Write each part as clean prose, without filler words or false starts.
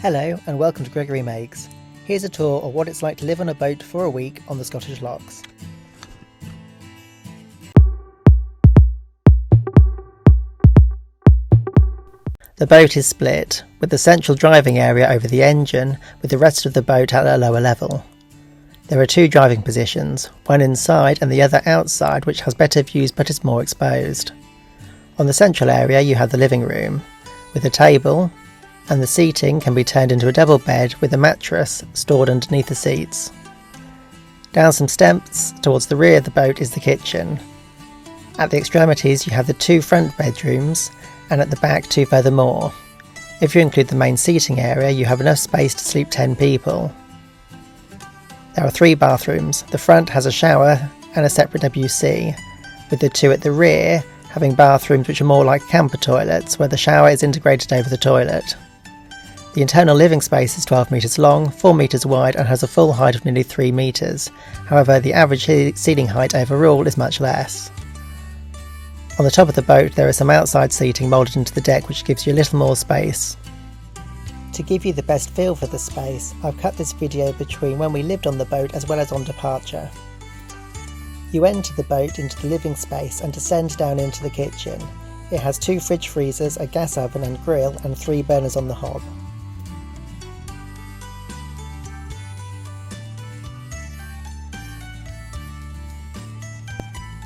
Hello and welcome to Gregory Makes. Here's a tour of what it's like to live on a boat for a week on the Scottish Lochs. The boat is split, with the central driving area over the engine, with the rest of the boat at a lower level. There are two driving positions, one inside and the other outside, which has better views but is more exposed. On the central area you have the living room, with a table, and the seating can be turned into a double bed with a mattress stored underneath the seats. Down some steps towards the rear of the boat is the kitchen. At the extremities you have the two front bedrooms, and at the back two furthermore. If you include the main seating area you have enough space to sleep 10 people. There are 3 bathrooms. The front has a shower and a separate WC, with the two at the rear having bathrooms which are more like camper toilets, where the shower is integrated over the toilet. The internal living space is 12 metres long, 4 metres wide and has a full height of nearly 3 metres. However, the average ceiling height overall is much less. On the top of the boat there is some outside seating moulded into the deck which gives you a little more space. To give you the best feel for the space, I've cut this video between when we lived on the boat as well as on departure. You enter the boat into the living space and descend down into the kitchen. It has 2 fridge freezers, a gas oven and grill and 3 burners on the hob.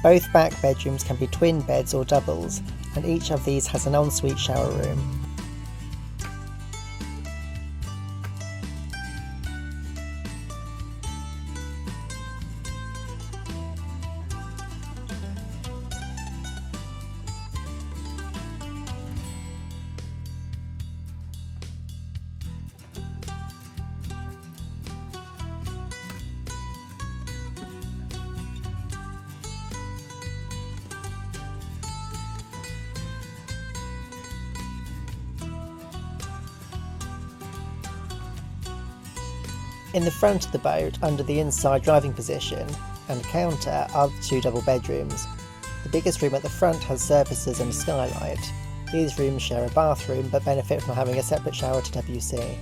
Both back bedrooms can be twin beds or doubles, and each of these has an ensuite shower room. In the front of the boat, under the inside driving position and counter, are the 2 double bedrooms. The biggest room at the front has surfaces and a skylight. These rooms share a bathroom but benefit from having a separate shower to WC.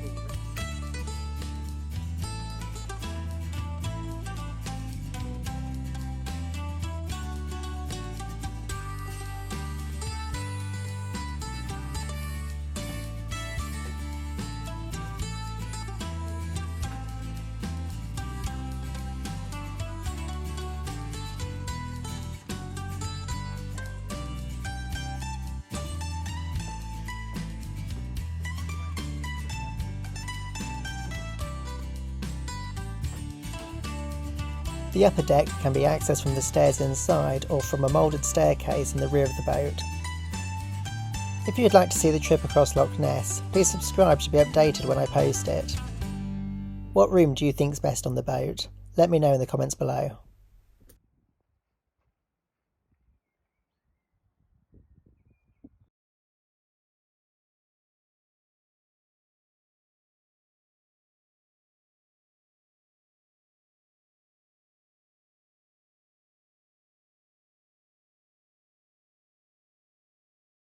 The upper deck can be accessed from the stairs inside or from a moulded staircase in the rear of the boat. If you would like to see the trip across Loch Ness, please subscribe to be updated when I post it. What room do you think's best on the boat? Let me know in the comments below.